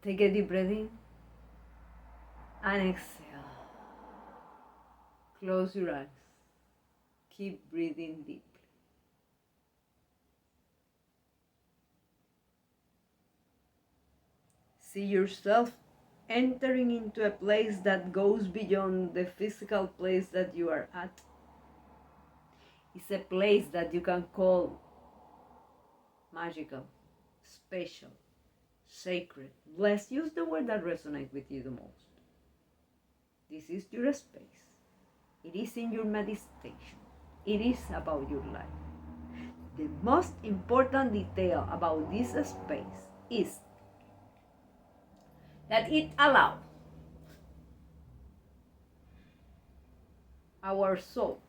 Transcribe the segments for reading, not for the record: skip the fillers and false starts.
Take a deep breath in and exhale. Close your eyes. Keep breathing deeply. See yourself entering into a place that goes beyond the physical place that you are at. It's a place that you can call magical, special, sacred. Bless, use the word that resonates with you the most. This is your space. It is in your meditation. It is about your life. The most important detail about this space is that it allows our soul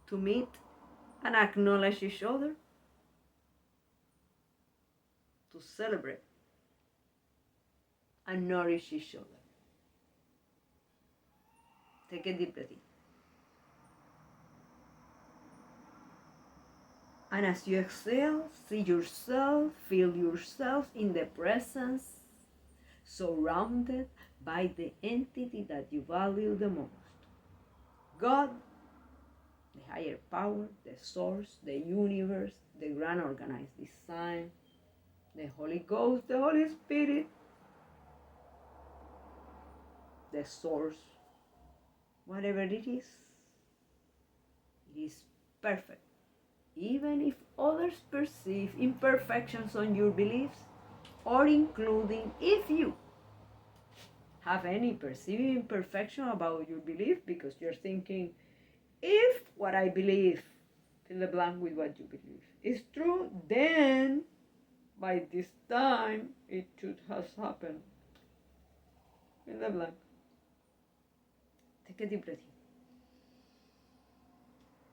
to meet and acknowledge each other, to celebrate and nourish each other. Take a deep breath in. And as you exhale, see yourself, feel yourself in the presence, surrounded by the entity that you value the most. God, the higher power, the source, the universe, the grand organized design, the Holy Ghost, the Holy Spirit, the source, whatever it is perfect. Even if others perceive imperfections on your beliefs, or including if you have any perceived imperfection about your belief because you're thinking, if what I believe, fill the blank with what you believe, is true, then by this time it should have happened. Fill the blank. Take a deep breath in.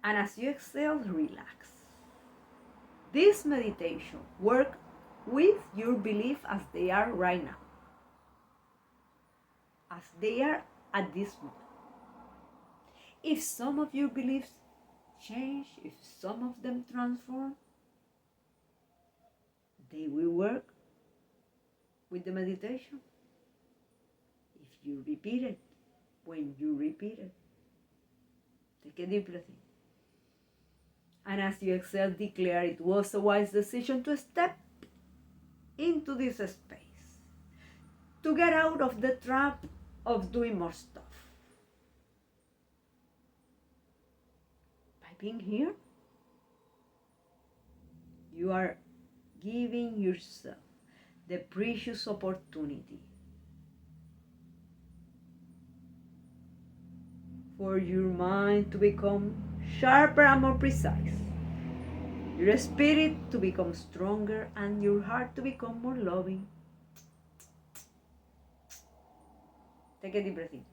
And as you exhale, relax. This meditation works with your belief as they are right now. As they are at this moment. If some of your beliefs change, if some of them transform, they will work with the meditation. If you repeat it, when you repeat it, take a deep breath in. And as you exhale, declare it was a wise decision to step into this space, to get out of the trap of doing more stuff. By being here, you are giving yourself the precious opportunity for your mind to become sharper and more precise, your spirit to become stronger, and your heart to become more loving. Take a deep breath in.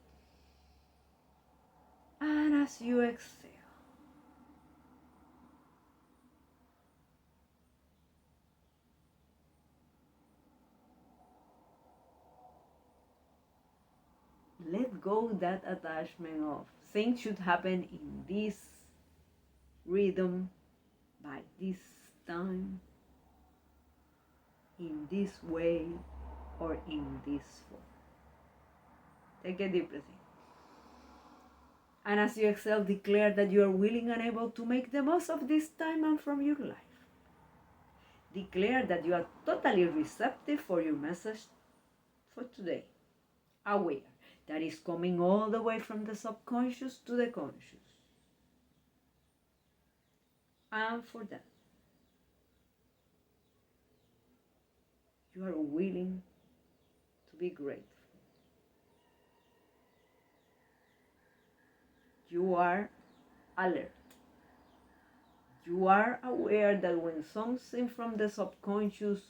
And as you exhale, let go that attachment of things should happen in this rhythm, by this time, in this way, or in this form. Take a deep breath in. And as you exhale, declare that you are willing and able to make the most of this time and from your life. Declare that you are totally receptive for your message for today. Aware that is coming all the way from the subconscious to the conscious. And for that, you are willing to be grateful. You are alert. You are aware that when something from the subconscious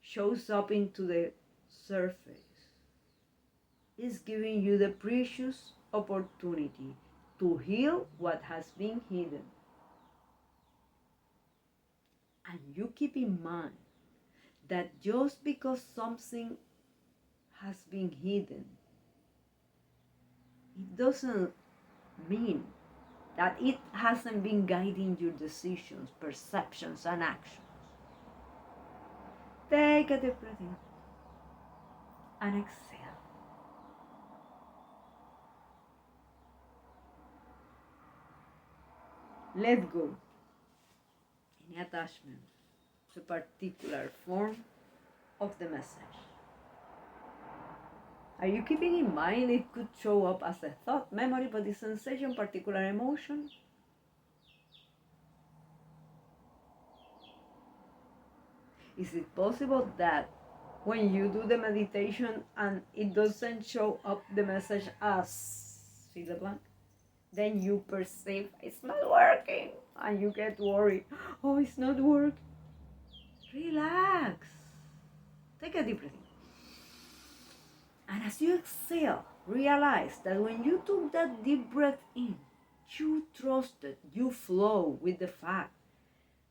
shows up into the surface, it's giving you the precious opportunity to heal what has been hidden. And you keep in mind that just because something has been hidden, it doesn't mean that it hasn't been guiding your decisions, perceptions, and actions. Take a deep breath in and exhale. Let go any attachment to a particular form of the message. Are you keeping in mind it could show up as a thought, memory, body sensation, particular emotion? Is it possible that when you do the meditation and it doesn't show up the message as fill the blank, then you perceive it's not working and you get worried? Oh, it's not working. Relax. Take a deep breath in. And as you exhale, realize that when you took that deep breath in, you trusted, you flow with the fact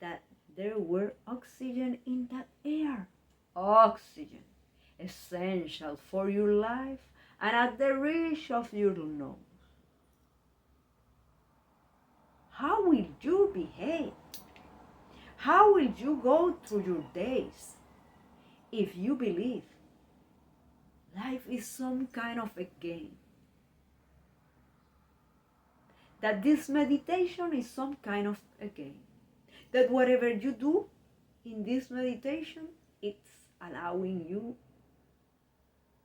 that there were oxygen in that air. Oxygen, essential for your life and at the reach of your nose. How will you behave? How will you go through your days if you believe life is some kind of a game? That this meditation is some kind of a game. That whatever you do in this meditation, it's allowing you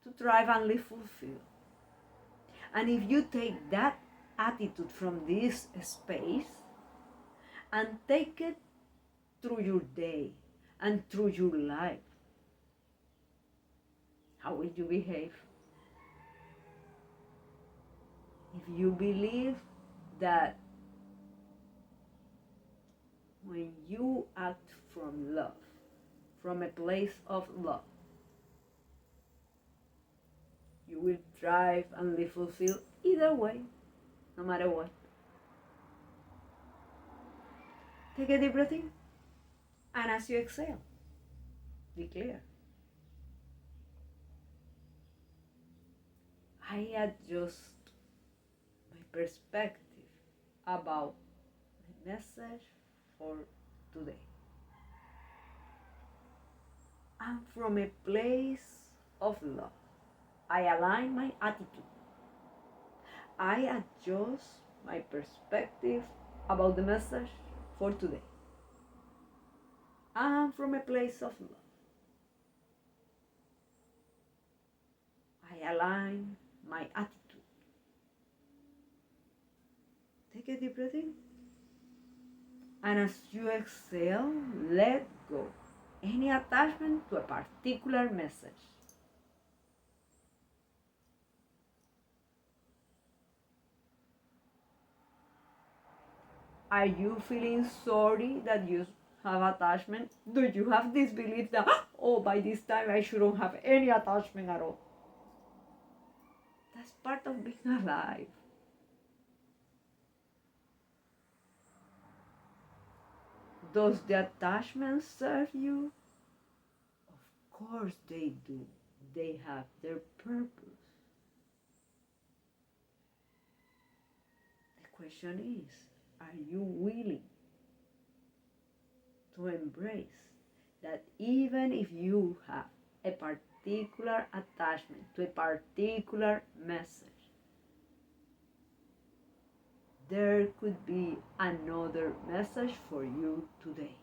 to thrive and live fulfilled. And if you take that attitude from this space and take it through your day and through your life, how will you behave? If you believe that when you act from love, from a place of love, you will thrive and live fulfilled either way, no matter what. Take a deep breath in, and as you exhale, declare, I adjust my perspective about the message for today. And from a place of love, I align my attitude. I adjust my perspective about the message for today. And from a place of love, I align my attitude. Take a deep breath in. And as you exhale, let go any attachment to a particular message. Are you feeling sorry that you have attachment? Do you have this belief that, oh, by this time I shouldn't have any attachment at all? That's part of being alive. Does the attachment serve you? Of course they do. They have their purpose. The question is, are you willing to embrace that even if you have a particular attachment to a particular message, there could be another message for you today?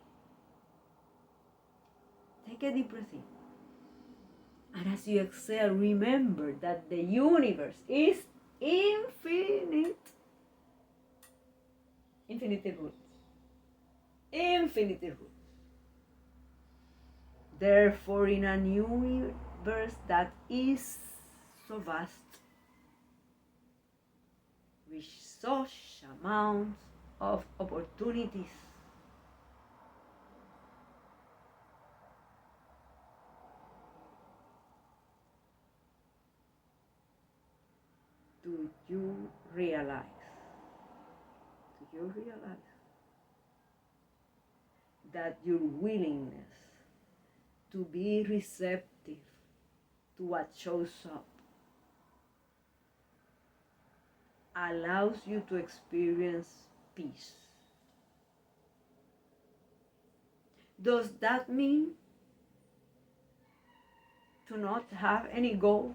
Take a deep breath in. And as you exhale, remember that the universe is infinite. Infinite roots. Infinite roots. Therefore, in a universe that is so vast, with such amounts of opportunities, do you realize that your willingness to be receptive to what shows up allows you to experience peace. Does that mean to not have any goals?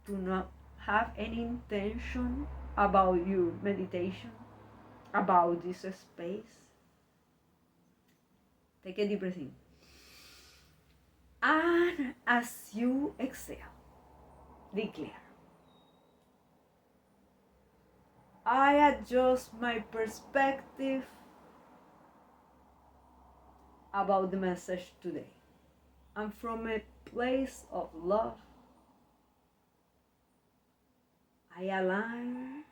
To not have any intention about your meditation? About this space? Take a deep breath in. And as you exhale, declare, I adjust my perspective about the message today. And from a place of love, I align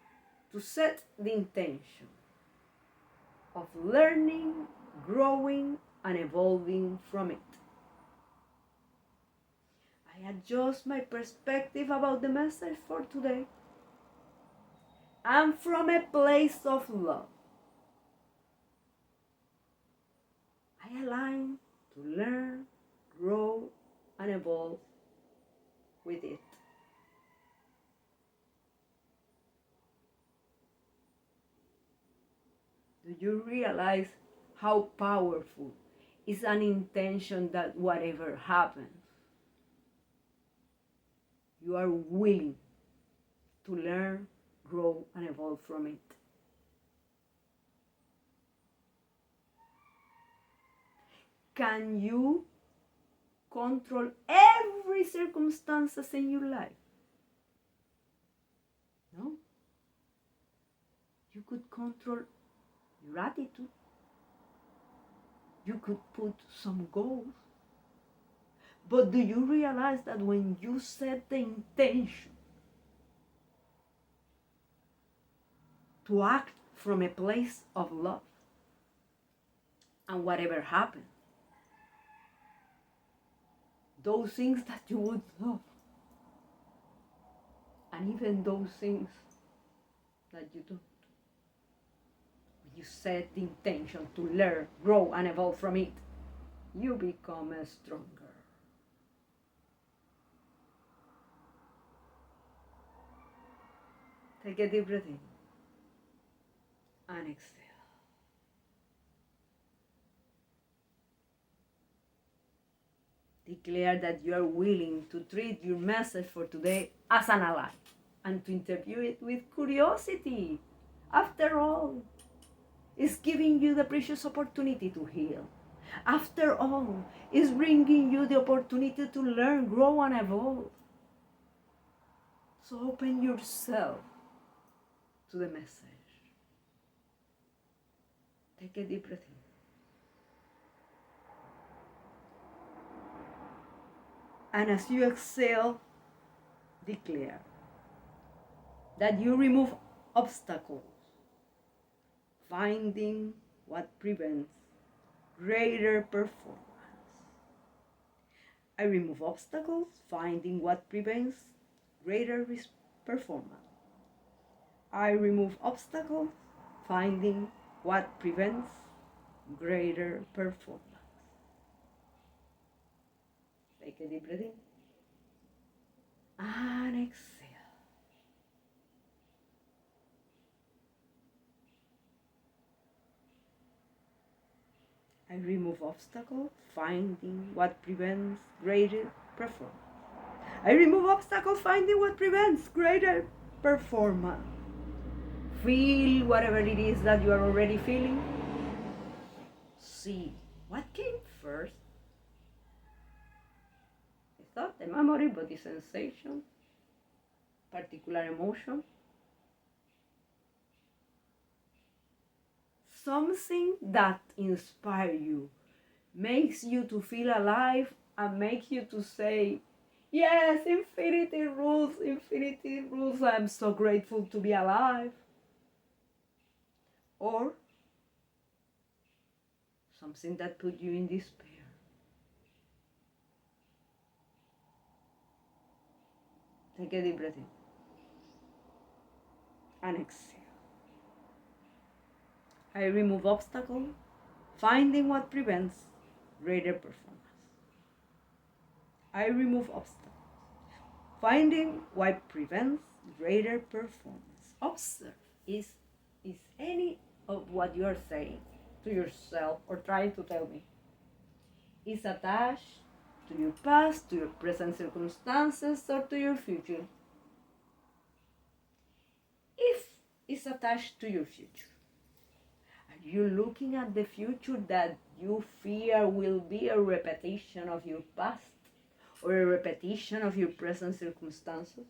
to set the intention of learning, growing, and evolving from it. I adjust my perspective about the message for today. And from a place of love, I align to learn, grow, and evolve with it. Do you realize how powerful is an intention that whatever happens, you are willing to learn, grow, and evolve from it? Can you control every circumstances in your life? No. You could control your attitude. You could put some goals. But do you realize that when you set the intention to act from a place of love, and whatever happens, those things that you would love, and even those things that you don't, you set the intention to learn, grow, and evolve from it, you become stronger. Take a deep breath in and exhale. Declare that you are willing to treat your message for today as an ally and to interview it with curiosity. After all, it's giving you the precious opportunity to heal. After all, it's bringing you the opportunity to learn, grow, and evolve. So open yourself to the message. Take a deep breath in. And as you exhale, declare that you remove obstacles, finding what prevents greater performance. I remove obstacles, finding what prevents greater performance. I remove obstacles, finding what prevents greater performance. Take a deep breath in and exhale. I remove obstacles, finding what prevents greater performance. I remove obstacles, finding what prevents greater performance. Feel whatever it is that you are already feeling. See what came first. It's not the memory, but the sensation, particular emotion. Something that inspires you, makes you to feel alive, and makes you to say, yes, infinity rules, I'm so grateful to be alive. Or something that put you in despair. Take a deep breath in and exhale. I remove obstacles, finding what prevents greater performance. I remove obstacles, finding what prevents greater performance. Observe is Is any of what you are saying to yourself or trying to tell me is attached to your past, to your present circumstances, or to your future? If it's attached to your future, are you looking at the future that you fear will be a repetition of your past or a repetition of your present circumstances?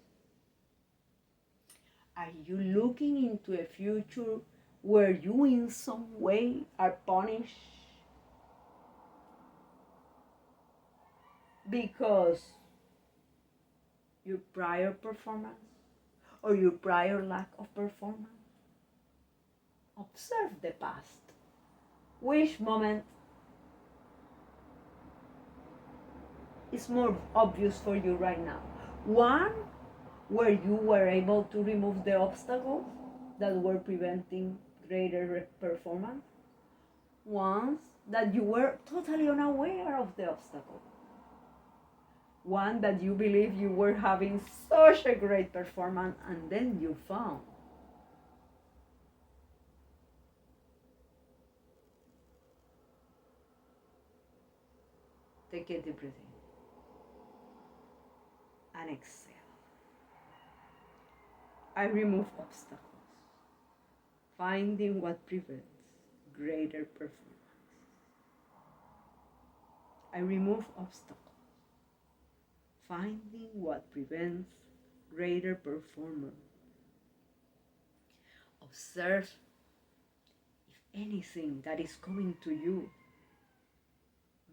Are you looking into a future where you in some way are punished because your prior performance or your prior lack of performance? Observe the past. Which moment is more obvious for you right now? One where you were able to remove the obstacles that were preventing greater performance? Ones that you were totally unaware of the obstacle? One that you believe you were having such a great performance and then you found. Take a deep breath in and exhale. I remove obstacles, finding what prevents greater performance. I remove obstacles, finding what prevents greater performance. Observe if anything that is coming to you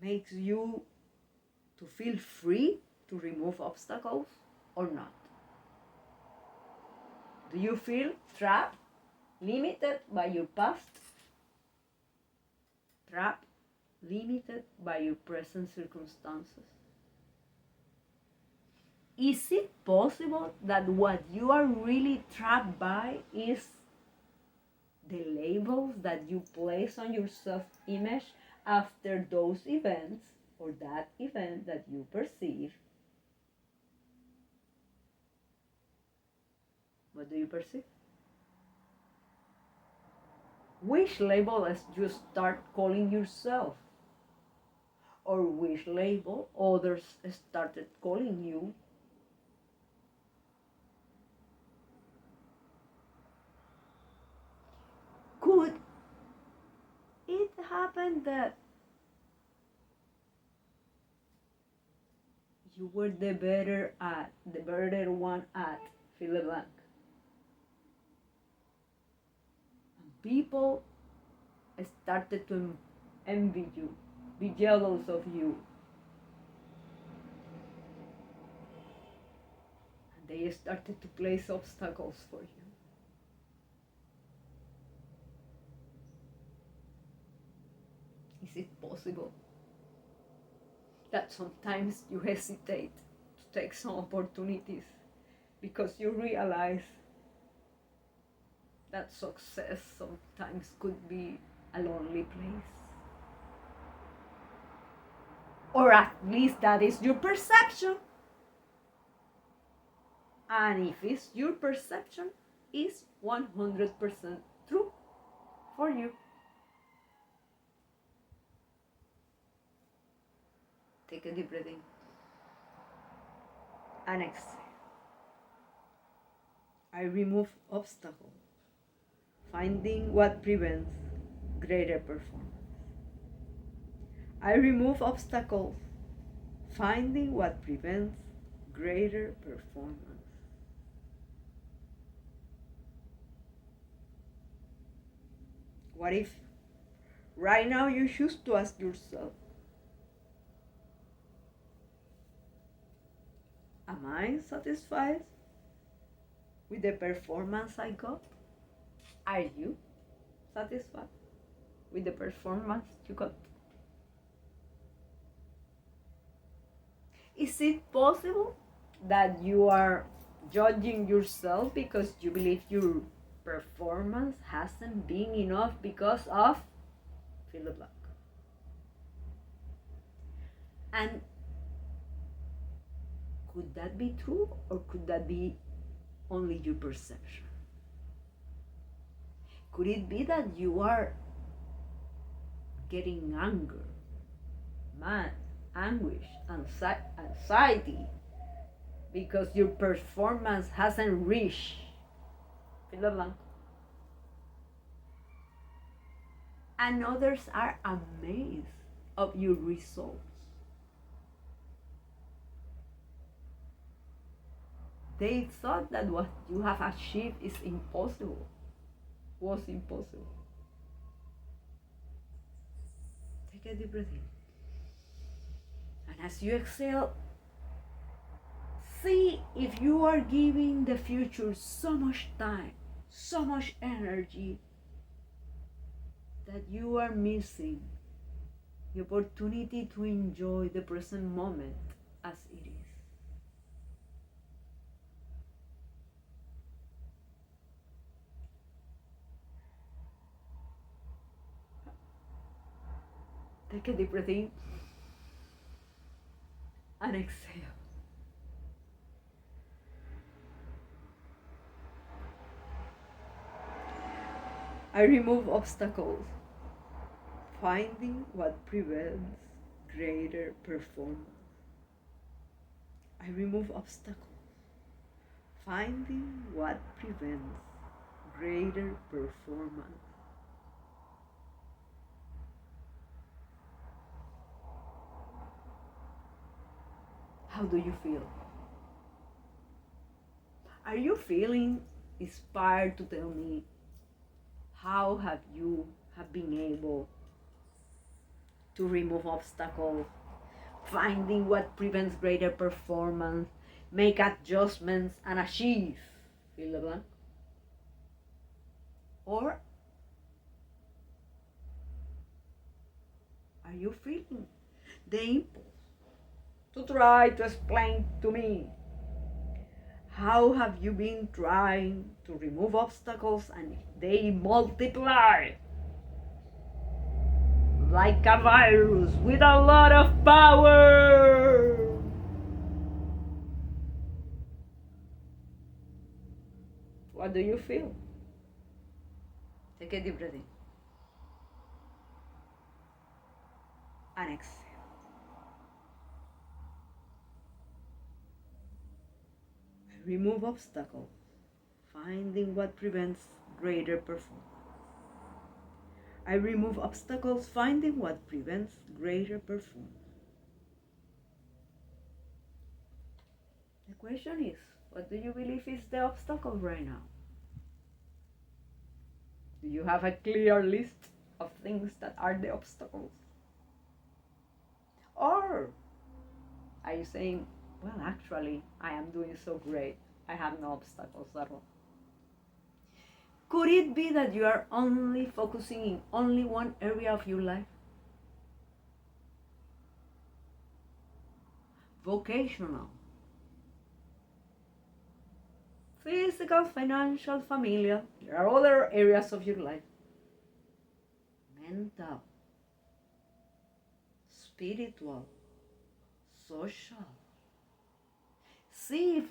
makes you to feel free to remove obstacles or not. Do you feel trapped, limited by your past? Trapped, limited by your present circumstances? Is it possible that what you are really trapped by is the labels that you place on your self-image after those events or that event that you perceive? What do you perceive? Which label as you start calling yourself? Or which label others started calling you? Could it happen that you were the better one at fill in the blank? And people started to envy you, be jealous of you. And they started to place obstacles for you. Is it possible that sometimes you hesitate to take some opportunities because you realize that success sometimes could be a lonely place? Or at least that is your perception. And if it's your perception, it's 100% true for you. Take a deep breath in and exhale. I remove obstacles, finding what prevents greater performance. I remove obstacles, finding what prevents greater performance. What if right now you choose to ask yourself, am I satisfied with the performance I got? Are you satisfied with the performance you got? Is it possible that you are judging yourself because you believe your performance hasn't been enough because of fill the blank? And could that be true, or could that be only your perception? Could it be that you are getting anger, mad, anguish, anxiety because your performance hasn't reached filo blanco? And others are amazed of your results. They thought that what you have achieved is impossible, was impossible. Take a deep breath in. And as you exhale, see if you are giving the future so much time, so much energy, that you are missing the opportunity to enjoy the present moment as it is. Take a deep breath in and exhale. I remove obstacles, finding what prevents greater performance. I remove obstacles, finding what prevents greater performance. How do you feel? Are you feeling inspired to tell me how you have been able to remove obstacles, finding what prevents greater performance, make adjustments and achieve fill the blank? Or are you feeling the impulse to try to explain to me how have you been trying to remove obstacles and they multiply like a virus with a lot of power? What do you feel? Take a deep breath in and exhale. Remove obstacles, finding what prevents greater performance. I remove obstacles, finding what prevents greater performance. The question is, what do you believe is the obstacle right now? Do you have a clear list of things that are the obstacles? Or are you saying, well, actually, I am doing so great, I have no obstacles at all? Could it be that you are only focusing in only one area of your life? Vocational, physical, financial, familial. There are other areas of your life. Mental, spiritual, social. See if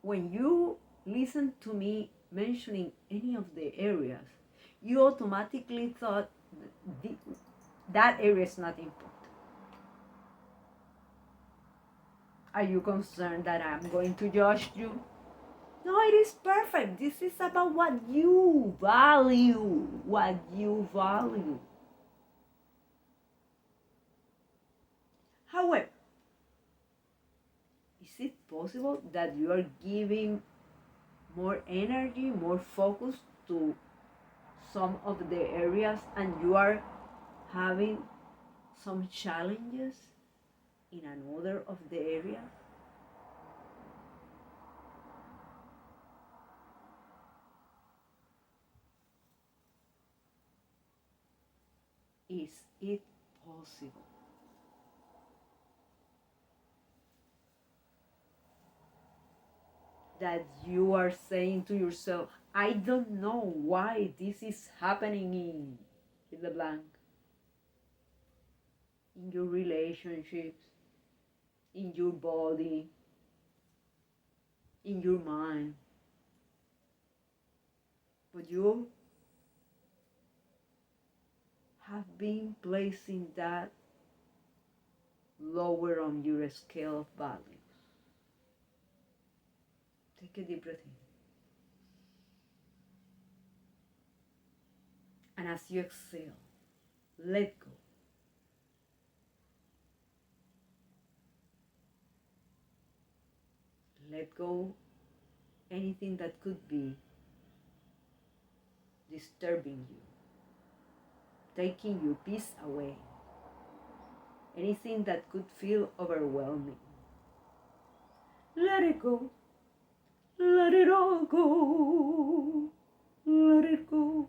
when you listen to me mentioning any of the areas, you automatically thought that area is not important. Are you concerned that I'm going to judge you? No, it is perfect. This is about what you value. What you value. However, is it possible that you are giving more energy, more focus to some of the areas and you are having some challenges in another of the areas? Is it possible that you are saying to yourself, I don't know why this is happening in the blank, in your relationships, in your body, in your mind, but you have been placing that lower on your scale of values. Take a deep breath in. And as you exhale, let go. Let go anything that could be disturbing you, taking your peace away, anything that could feel overwhelming. Let it go. Let it all go. Let it go.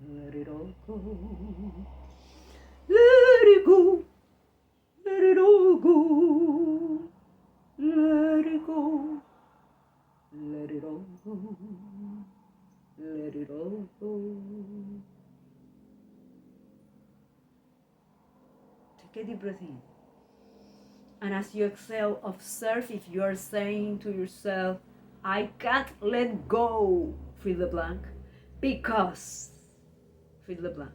Let it all go. Let it go. Let it all go. Let it go. Let it all go. Let it all go. Take a deep breath in. And as you exhale, observe if you are saying to yourself, I can't let go, fill the blank, because, fill the blank.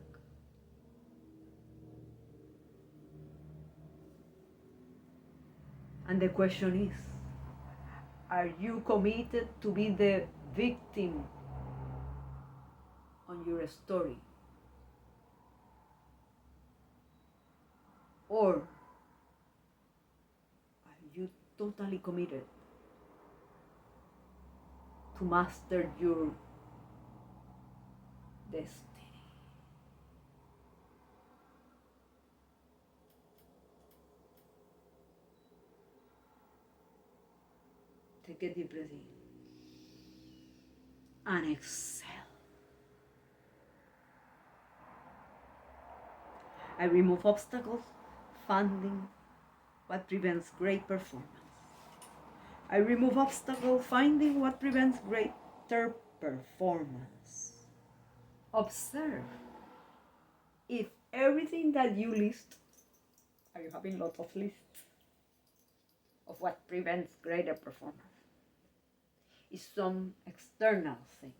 And the question is, are you committed to be the victim on your story? Or are you totally committed to master your destiny? Take a deep breath in and exhale. I remove obstacles, finding what prevents great performance. I remove obstacles, finding what prevents greater performance. Observe if everything that you list, are you having lots of lists of what prevents greater performance, is some external things.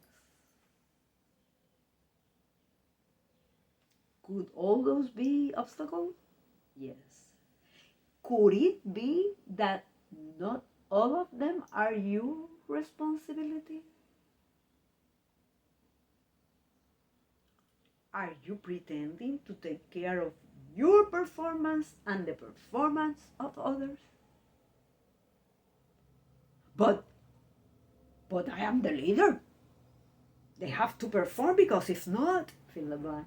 Could all those be obstacles? Yes. Could it be that not all of them are your responsibility? Are you pretending to take care of your performance and the performance of others? But I am the leader. They have to perform because if not, fill the blank.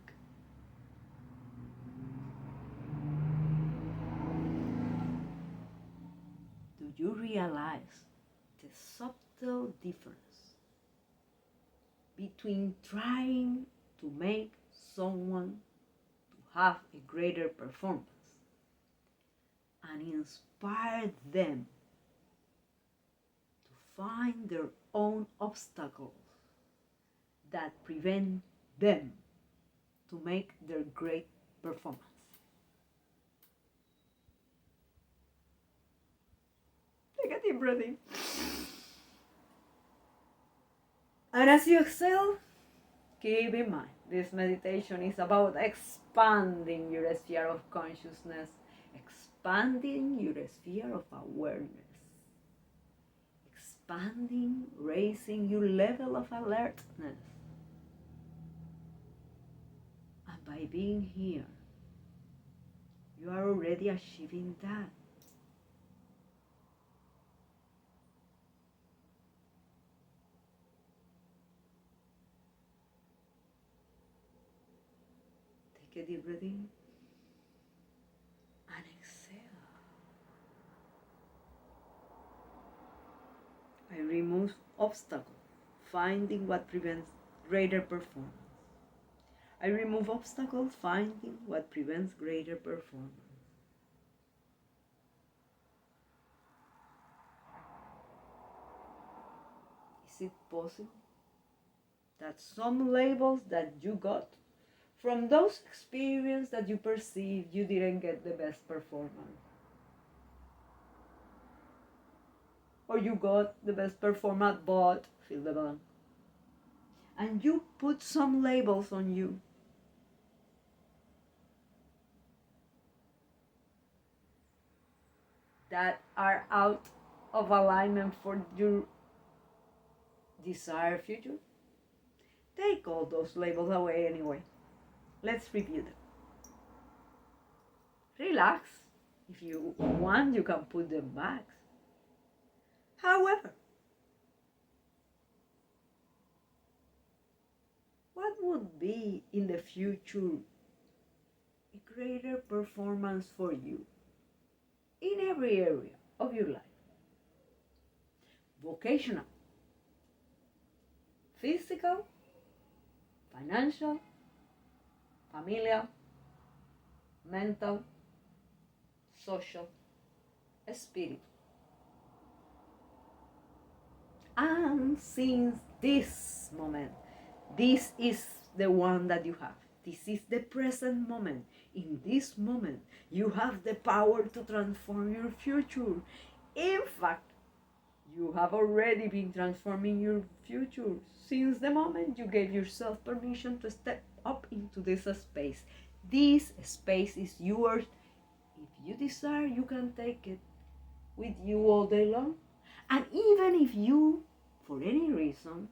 Do you realize the subtle difference between trying to make someone to have a greater performance and inspire them to find their own obstacles that prevent them to make their great performance? Take a deep breath in. And as you exhale, keep in mind, this meditation is about expanding your sphere of consciousness, expanding your sphere of awareness, expanding, raising your level of alertness. And by being here, you are already achieving that. Take a deep breath in and exhale. I remove obstacles, finding what prevents greater performance. I remove obstacles, finding what prevents greater performance. Is it possible that some labels that you got from those experiences that you perceived you didn't get the best performance, or you got the best performance but fill the blank, and you put some labels on you that are out of alignment for your desired future, take all those labels away anyway. Let's review them. Relax. If you want, you can put them back. However, what would be in the future a greater performance for you in every area of your life? Vocational, physical, financial, familial, mental, social, spiritual. And since this moment, this is the one that you have. This is the present moment. In this moment, you have the power to transform your future. In fact, you have already been transforming your future since the moment you gave yourself permission to step up into this space. This space is yours. If you desire, you can take it with you all day long. And even if you, for any reason,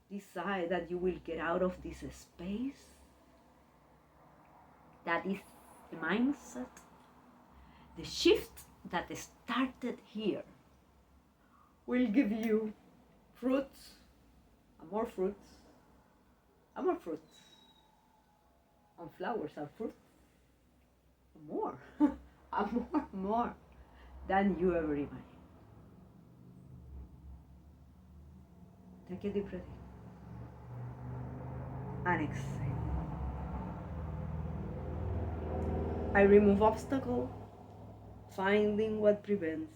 decide that you will get out of this space, that is the mindset, the shift that started here will give you fruits, and more fruits, and more fruits, and flowers and fruits, and more, and more than you ever imagined. Take a deep breath and exhale. I remove obstacle, finding what prevents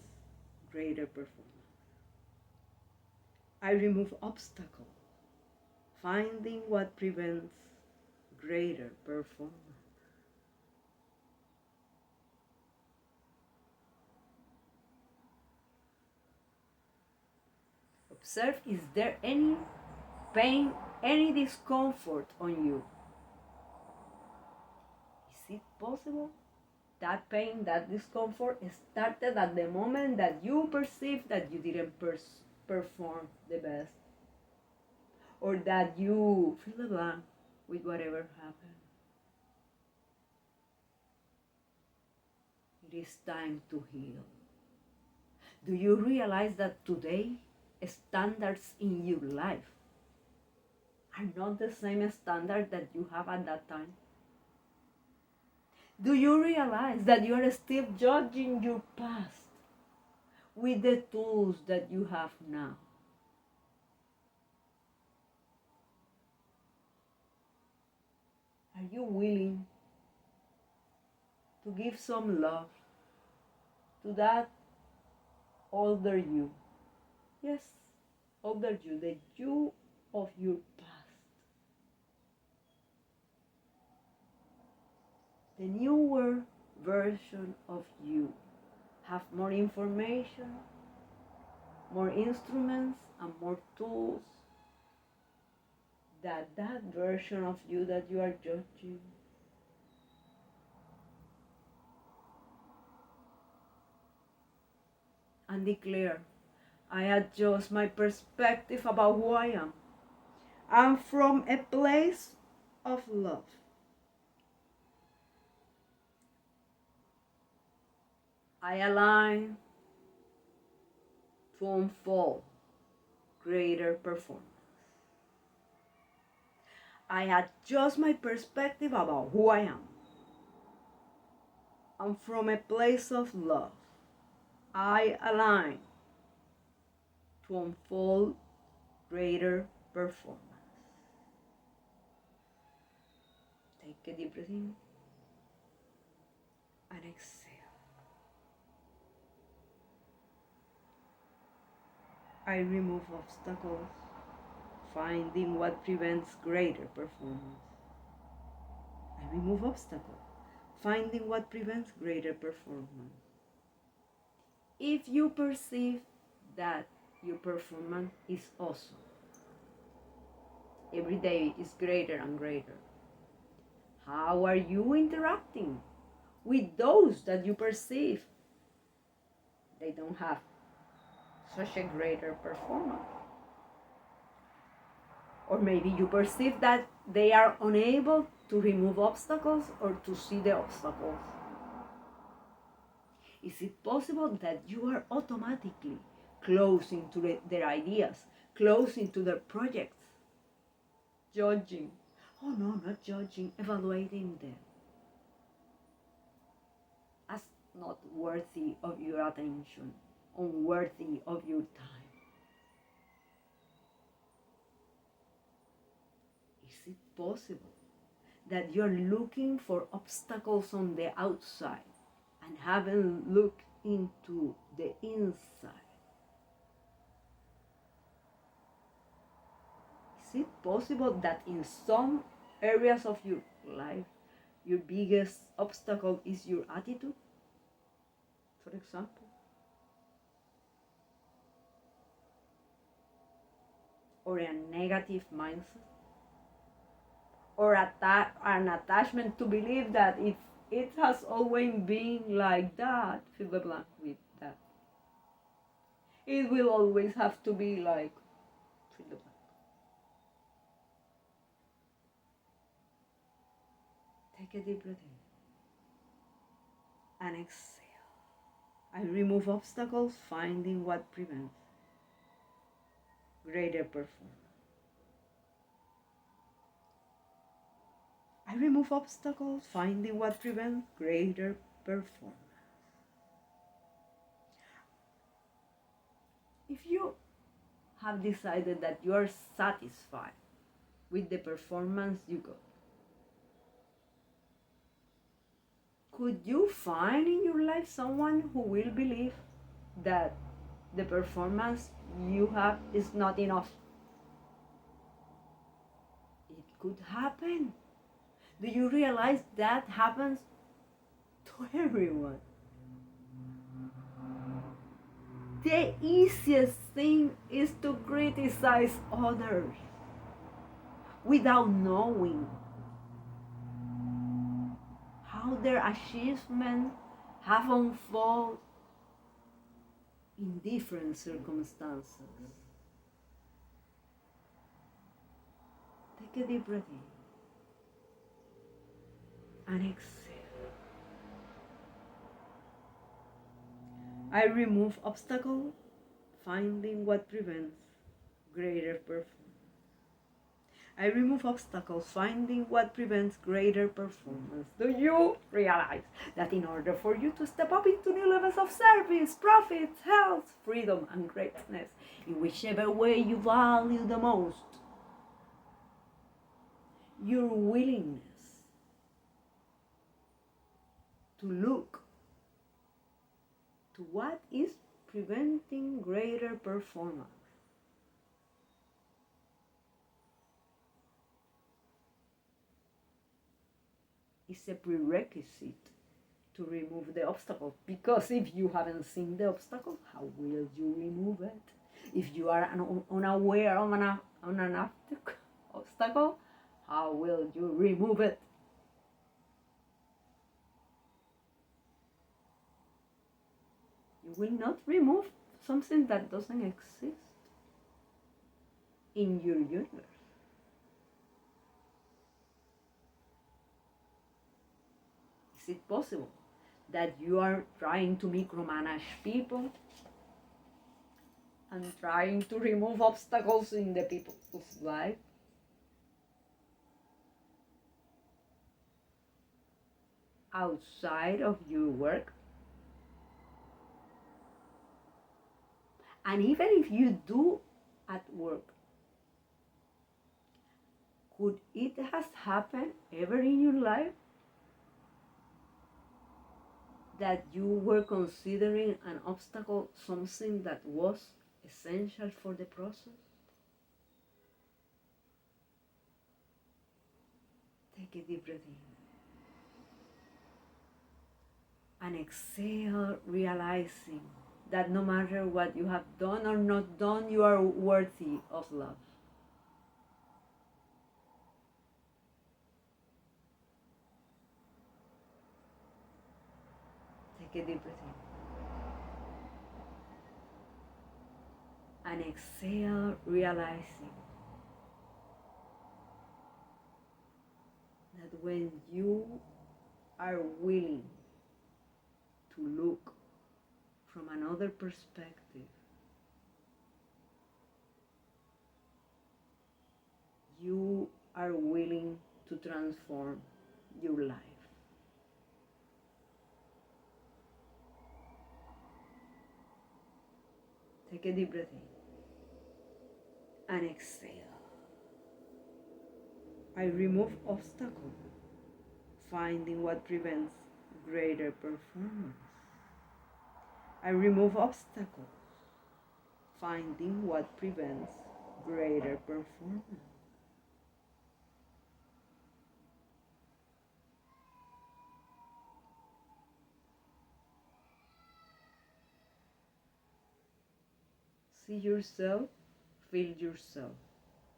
greater performance. I remove obstacle, finding what prevents greater performance. Observe, is there any pain, any discomfort on you? Is it possible that pain, that discomfort started at the moment that you perceived that you didn't perform the best? Or that you fill the blank with whatever happened? It is time to heal. Do you realize that today standards in your life are not the same standard that you have at that time? Do you realize that you are still judging your past with the tools that you have now? Are you willing to give some love to that older you? Yes, older you, the you of your past. The newer version of you have more information, more instruments, and more tools than that version of you that you are judging. And declare, I adjust my perspective about who I am. I'm from a place of love. I align to unfold greater performance. I adjust my perspective about who I am. I'm from a place of love. I align to unfold greater performance. Take a deep breath in and exhale. I remove obstacles, finding what prevents greater performance. I remove obstacles, finding what prevents greater performance. If you perceive that your performance is awesome, every day is greater and greater, how are you interacting with those that you perceive they don't have such a greater performance. Or maybe you perceive that they are unable to remove obstacles or to see the obstacles. Is it possible that you are automatically closing to their ideas, closing to their projects, judging? Oh no, not judging, evaluating them as not worthy of your attention, unworthy of your time. Is it possible that you're looking for obstacles on the outside and haven't looked into the inside? Is it possible that in some areas of your life, your biggest obstacle is your attitude, for example? Or a negative mindset? Or an attachment to believe that if it has always been like that, fill the blank with that. It will always have to be like, fill the blank. Take a deep breath in and exhale. I remove obstacles, finding what prevents greater performance. I remove obstacles, finding what prevents greater performance. If you have decided that you are satisfied with the performance you got, could you find in your life someone who will believe that the performance you have is not enough? It could happen. Do you realize that happens to everyone? The easiest thing is to criticize others without knowing how their achievements have unfolded in different circumstances. Take a deep breath in and exhale. I remove obstacles, finding what prevents greater performance. I remove obstacles, finding what prevents greater performance. Do you realize that in order for you to step up into new levels of service, profit, health, freedom, and greatness, in whichever way you value the most, your willingness to look to what is preventing greater performance is a prerequisite to remove the obstacle. Because if you haven't seen the obstacle, how will you remove it? If you are unaware of an obstacle, how will you remove it? You will not remove something that doesn't exist in your universe. Is it possible that you are trying to micromanage people and trying to remove obstacles in the people's life? Outside of your work? And even if you do at work, could it has happened ever in your life that you were considering an obstacle something that was essential for the process? Take a deep breath in and exhale, realizing that no matter what you have done or not done, you are worthy of love. Take a deep breath in. And exhale, realizing that when you are willing to look from another perspective, you are willing to transform your life. Take a deep breath in and exhale. I remove obstacles, finding what prevents greater performance. I remove obstacles, finding what prevents greater performance. See yourself, feel yourself,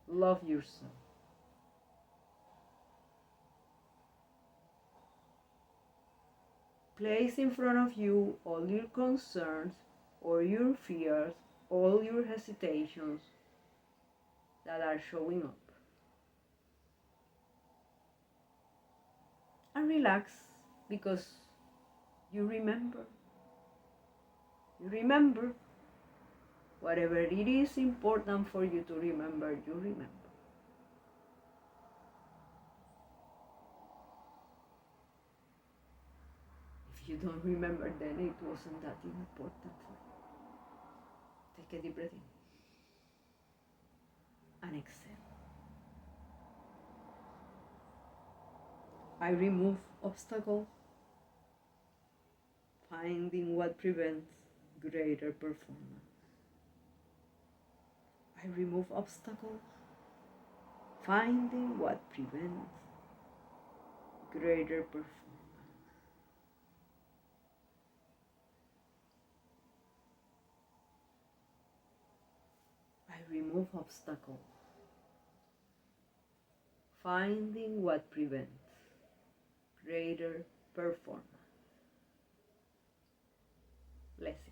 love yourself. Place in front of you all your concerns or your fears, all your hesitations that are showing up. And relax, because you remember. You remember whatever it is important for you to remember, you remember. If you don't remember, then it wasn't that important for you. Take a deep breath in and exhale. I remove obstacles, finding what prevents greater performance. I remove obstacles, finding what prevents greater performance. I remove obstacles, finding what prevents greater performance. Blessings.